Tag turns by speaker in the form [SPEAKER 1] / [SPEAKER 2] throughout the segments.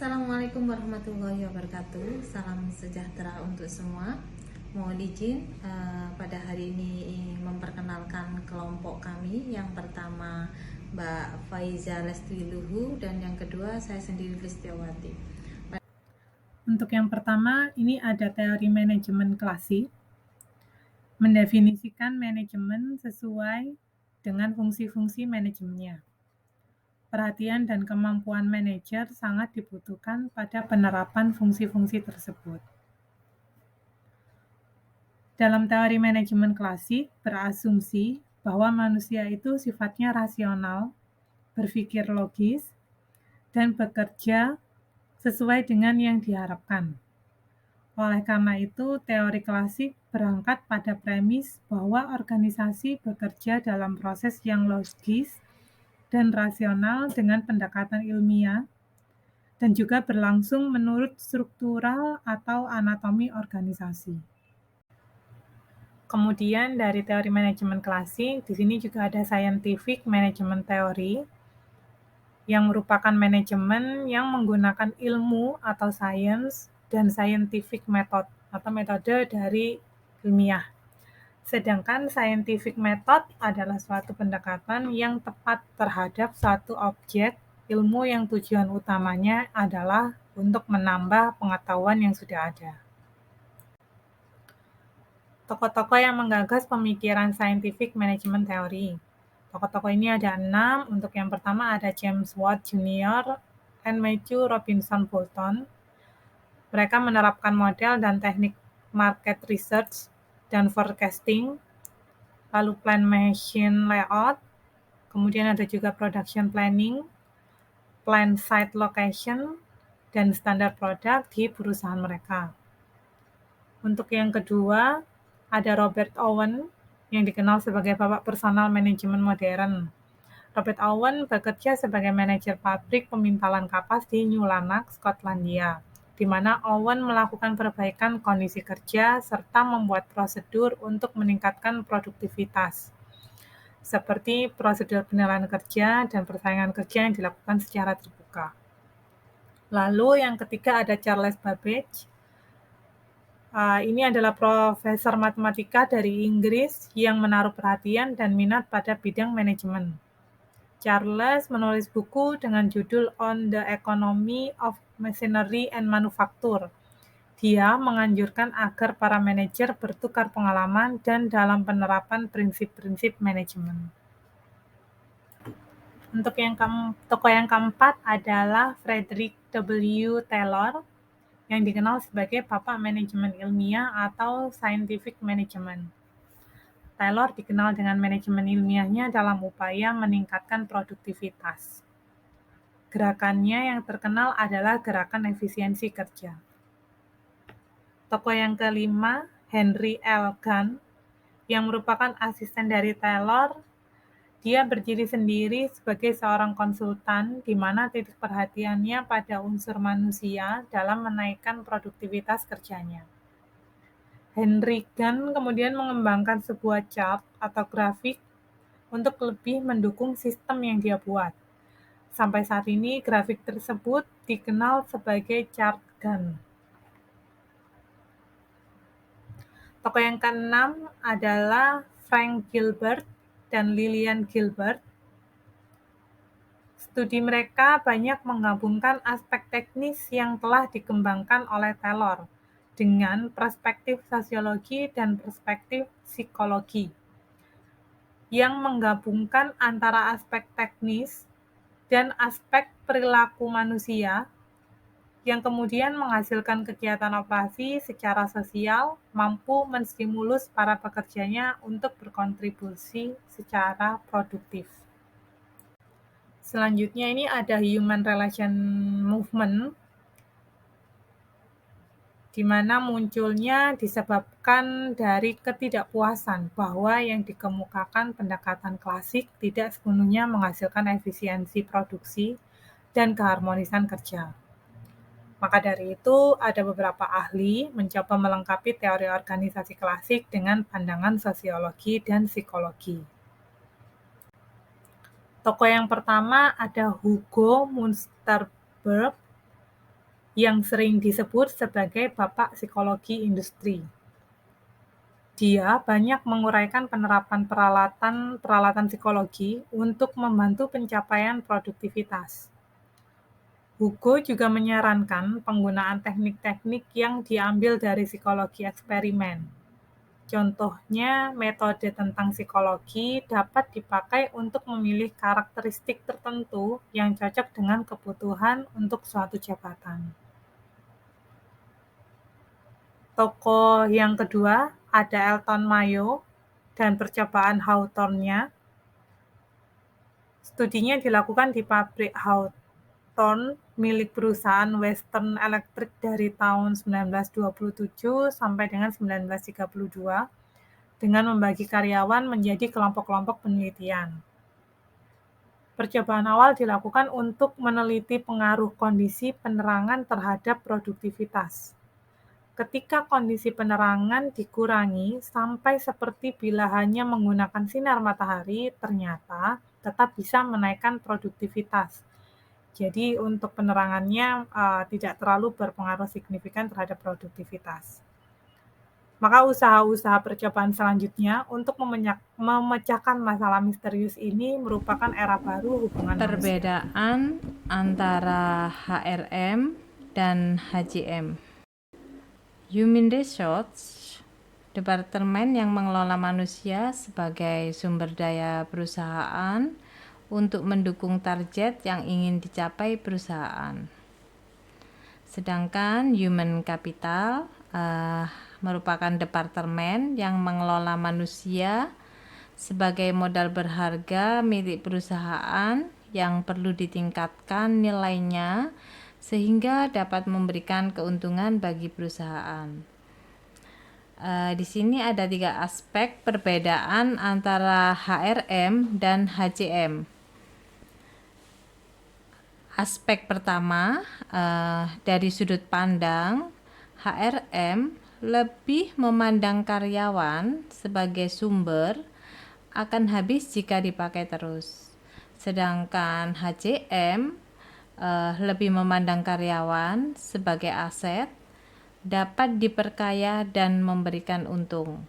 [SPEAKER 1] Assalamualaikum warahmatullahi wabarakatuh. Salam sejahtera untuk semua. Mohon izin pada hari ini memperkenalkan kelompok kami. Yang pertama Mbak Faiza Lestiluhu dan yang kedua saya sendiri Listiawati.
[SPEAKER 2] Untuk yang pertama, ini ada teori manajemen klasik, mendefinisikan manajemen sesuai dengan fungsi-fungsi manajemennya. Perhatian dan kemampuan manajer sangat dibutuhkan pada penerapan fungsi-fungsi tersebut. Dalam teori manajemen klasik, berasumsi bahwa manusia itu sifatnya rasional, berpikir logis, dan bekerja sesuai dengan yang diharapkan. Oleh karena itu, teori klasik berangkat pada premis bahwa organisasi bekerja dalam proses yang logis dan rasional dengan pendekatan ilmiah, dan juga berlangsung menurut struktural atau anatomi organisasi. Kemudian dari teori manajemen klasik, di sini juga ada scientific management theory, yang merupakan manajemen yang menggunakan ilmu atau science dan scientific method atau metode dari ilmiah. Sedangkan scientific method adalah suatu pendekatan yang tepat terhadap suatu objek ilmu yang tujuan utamanya adalah untuk menambah pengetahuan yang sudah ada. Tokoh-tokoh yang menggagas pemikiran scientific management theory. Tokoh-tokoh ini ada 6. Untuk yang pertama ada James Watt Jr. dan Matthew Robinson Bolton. Mereka menerapkan model dan teknik market research dan forecasting, lalu plan machine layout, kemudian ada juga production planning, plan site location, dan standar produk di perusahaan mereka. Untuk yang kedua, ada Robert Owen, yang dikenal sebagai bapak personal manajemen modern. Robert Owen bekerja sebagai manajer pabrik pemintalan kapas di New Lanark, Skotlandia, di mana Owen melakukan perbaikan kondisi kerja serta membuat prosedur untuk meningkatkan produktivitas, seperti prosedur penilaian kerja dan persaingan kerja yang dilakukan secara terbuka. Lalu yang ketiga ada Charles Babbage. Ini adalah profesor matematika dari Inggris yang menaruh perhatian dan minat pada bidang manajemen. Charles menulis buku dengan judul On the Economy of Machinery and Manufacture. Dia menganjurkan agar para manajer bertukar pengalaman dan dalam penerapan prinsip-prinsip manajemen. Untuk tokoh yang keempat adalah Frederick W. Taylor, yang dikenal sebagai bapak manajemen ilmiah atau scientific management. Taylor dikenal dengan manajemen ilmiahnya dalam upaya meningkatkan produktivitas. Gerakannya yang terkenal adalah gerakan efisiensi kerja. Tokoh yang kelima, Henry L. Gunn, yang merupakan asisten dari Taylor. Dia berdiri sendiri sebagai seorang konsultan, di mana titik perhatiannya pada unsur manusia dalam menaikkan produktivitas kerjanya. Henry Gunn kemudian mengembangkan sebuah chart atau grafik untuk lebih mendukung sistem yang dia buat. Sampai saat ini, grafik tersebut dikenal sebagai chart Gunn. Tokoh yang keenam adalah Frank Gilbert dan Lillian Gilbert. Studi mereka banyak menggabungkan aspek teknis yang telah dikembangkan oleh Taylor dengan perspektif sosiologi dan perspektif psikologi, yang menggabungkan antara aspek teknis dan aspek perilaku manusia, yang kemudian menghasilkan kegiatan operasi secara sosial mampu menstimulus para pekerjanya untuk berkontribusi secara produktif. Selanjutnya ini ada Human Relation Movement, di mana munculnya disebabkan dari ketidakpuasan bahwa yang dikemukakan pendekatan klasik tidak sepenuhnya menghasilkan efisiensi produksi dan keharmonisan kerja. Maka dari itu, ada beberapa ahli mencoba melengkapi teori organisasi klasik dengan pandangan sosiologi dan psikologi. Tokoh yang pertama ada Hugo Munsterberg, yang sering disebut sebagai Bapak Psikologi Industri. Dia banyak menguraikan penerapan peralatan psikologi untuk membantu pencapaian produktivitas. Hugo juga menyarankan penggunaan teknik-teknik yang diambil dari psikologi eksperimen. Contohnya, metode tentang psikologi dapat dipakai untuk memilih karakteristik tertentu yang cocok dengan kebutuhan untuk suatu jabatan. Tokoh yang kedua ada Elton Mayo dan percobaan Hawthorne-nya. Studinya dilakukan di pabrik Hawthorne milik perusahaan Western Electric dari tahun 1927 sampai dengan 1932 dengan membagi karyawan menjadi kelompok-kelompok penelitian. Percobaan awal dilakukan untuk meneliti pengaruh kondisi penerangan terhadap produktivitas. Ketika kondisi penerangan dikurangi sampai seperti bila hanya menggunakan sinar matahari, ternyata tetap bisa menaikkan produktivitas. Jadi untuk penerangannya tidak terlalu berpengaruh signifikan terhadap produktivitas. Maka usaha-usaha percobaan selanjutnya untuk memecahkan masalah misterius ini merupakan era baru hubungan manusia.
[SPEAKER 1] Perbedaan antara HRM dan HCM. Human Resource, departemen yang mengelola manusia sebagai sumber daya perusahaan untuk mendukung target yang ingin dicapai perusahaan. Sedangkan Human Capital merupakan departemen yang mengelola manusia sebagai modal berharga milik perusahaan yang perlu ditingkatkan nilainya sehingga dapat memberikan keuntungan bagi perusahaan. Di sini ada 3 aspek perbedaan antara HRM dan HCM. Aspek pertama, dari sudut pandang, HRM lebih memandang karyawan sebagai sumber akan habis jika dipakai terus. Sedangkan HCM lebih memandang karyawan sebagai aset, dapat diperkaya dan memberikan untung.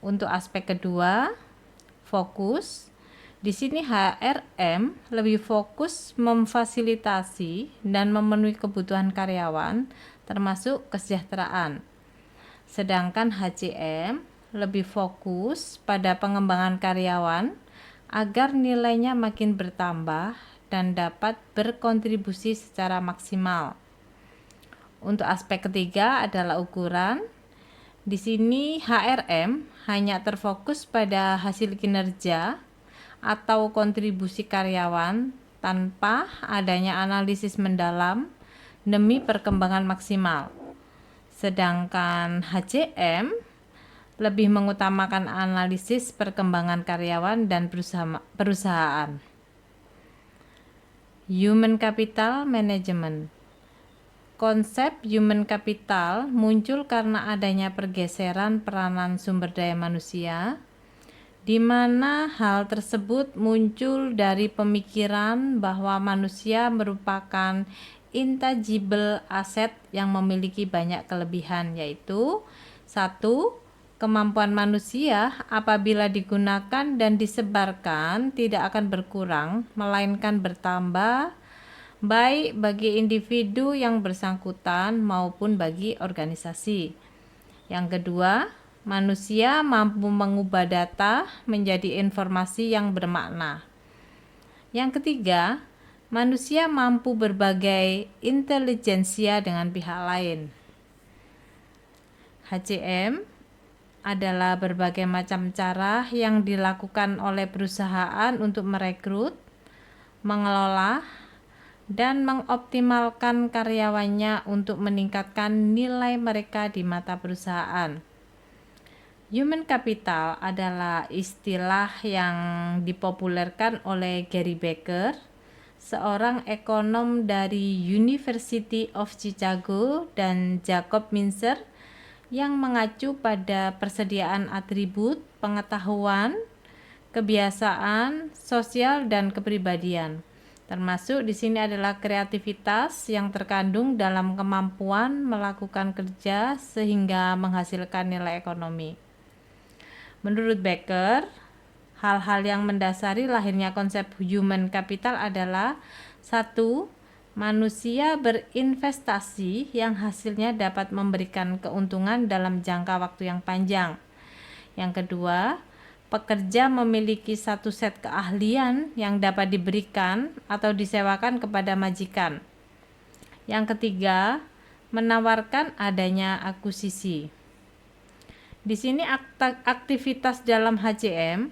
[SPEAKER 1] Untuk aspek kedua, fokus. Di sini HRM lebih fokus memfasilitasi dan memenuhi kebutuhan karyawan, termasuk kesejahteraan. Sedangkan HCM lebih fokus pada pengembangan karyawan agar nilainya makin bertambah dan dapat berkontribusi secara maksimal. Untuk aspek ketiga adalah ukuran. Di sini HRM hanya terfokus pada hasil kinerja atau kontribusi karyawan tanpa adanya analisis mendalam demi perkembangan maksimal. Sedangkan HCM lebih mengutamakan analisis perkembangan karyawan dan perusahaan. Human Capital Management. Konsep human capital muncul karena adanya pergeseran peranan sumber daya manusia, di mana hal tersebut muncul dari pemikiran bahwa manusia merupakan intangible asset yang memiliki banyak kelebihan, yaitu 1. Kemampuan manusia apabila digunakan dan disebarkan tidak akan berkurang, melainkan bertambah, baik bagi individu yang bersangkutan maupun bagi organisasi. Yang kedua, manusia mampu mengubah data menjadi informasi yang bermakna. Yang ketiga, manusia mampu berbagai intelijensia dengan pihak lain. HCM adalah berbagai macam cara yang dilakukan oleh perusahaan untuk merekrut, mengelola, dan mengoptimalkan karyawannya untuk meningkatkan nilai mereka di mata perusahaan. Human capital adalah istilah yang dipopulerkan oleh Gary Becker, seorang ekonom dari University of Chicago, dan Jacob Mincer, yang mengacu pada persediaan atribut, pengetahuan, kebiasaan, sosial, dan kepribadian. Termasuk di sini adalah kreativitas yang terkandung dalam kemampuan melakukan kerja sehingga menghasilkan nilai ekonomi. Menurut Becker, hal-hal yang mendasari lahirnya konsep human capital adalah: satu, manusia berinvestasi yang hasilnya dapat memberikan keuntungan dalam jangka waktu yang panjang. Yang kedua, pekerja memiliki satu set keahlian yang dapat diberikan atau disewakan kepada majikan. Yang ketiga, menawarkan adanya akuisisi. Di sini aktivitas dalam HCM: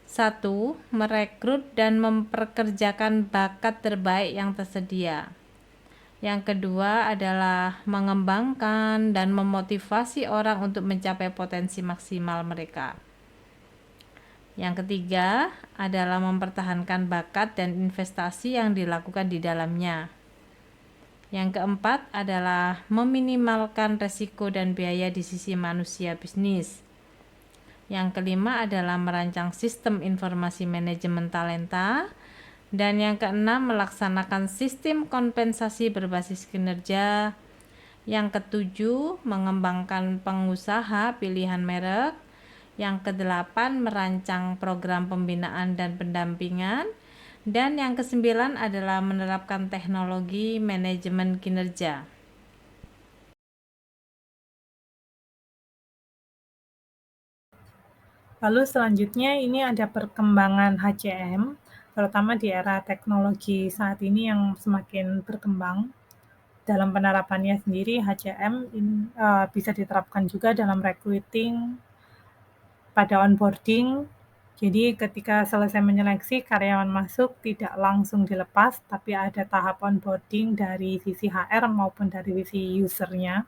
[SPEAKER 1] satu, merekrut dan memperkerjakan bakat terbaik yang tersedia. Yang kedua adalah mengembangkan dan memotivasi orang untuk mencapai potensi maksimal mereka. Yang ketiga adalah mempertahankan bakat dan investasi yang dilakukan di dalamnya. Yang keempat adalah meminimalkan resiko dan biaya di sisi manusia bisnis. Yang kelima adalah merancang sistem informasi manajemen talenta. Dan yang keenam, melaksanakan sistem kompensasi berbasis kinerja. Yang ketujuh, mengembangkan pengusaha pilihan merek. Yang kedelapan, merancang program pembinaan dan pendampingan. Dan yang kesembilan adalah menerapkan teknologi manajemen kinerja.
[SPEAKER 2] Lalu selanjutnya ini ada perkembangan HCM, terutama di era teknologi saat ini yang semakin berkembang. Dalam penerapannya sendiri, HCM bisa diterapkan juga dalam recruiting, pada onboarding. Jadi ketika selesai menyeleksi, karyawan masuk tidak langsung dilepas, tapi ada tahap onboarding dari sisi HR maupun dari sisi usernya.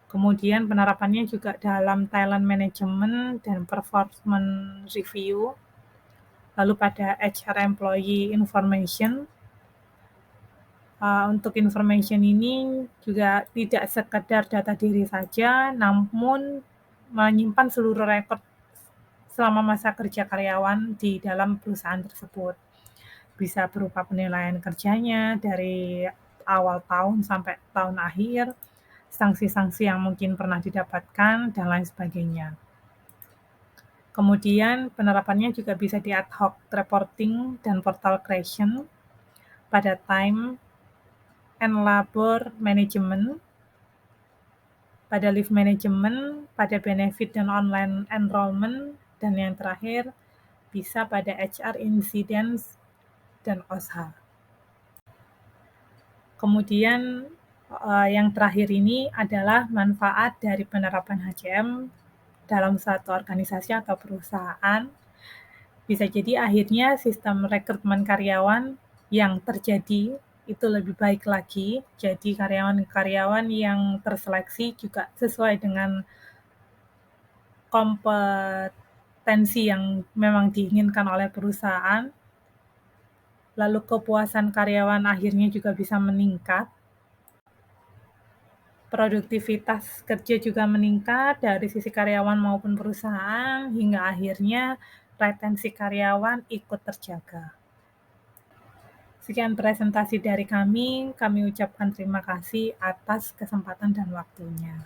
[SPEAKER 2] Kemudian penerapannya juga dalam talent management dan performance review. Lalu pada HR employee information, untuk information ini juga tidak sekedar data diri saja, namun menyimpan seluruh rekod selama masa kerja karyawan di dalam perusahaan tersebut. Bisa berupa penilaian kerjanya dari awal tahun sampai tahun akhir, sanksi-sanksi yang mungkin pernah didapatkan, dan lain sebagainya. Kemudian penerapannya juga bisa di ad hoc reporting dan portal creation, pada time and labor management, pada leave management, pada benefit dan online enrollment, dan yang terakhir bisa pada HR incidents dan OSHA. Kemudian yang terakhir ini adalah manfaat dari penerapan HCM dalam suatu organisasi atau perusahaan. Bisa jadi akhirnya sistem rekrutmen karyawan yang terjadi itu lebih baik lagi. Jadi karyawan-karyawan yang terseleksi juga sesuai dengan kompetensi yang memang diinginkan oleh perusahaan. Lalu kepuasan karyawan akhirnya juga bisa meningkat. Produktivitas kerja juga meningkat dari sisi karyawan maupun perusahaan, hingga akhirnya retensi karyawan ikut terjaga. Sekian presentasi dari kami ucapkan terima kasih atas kesempatan dan waktunya.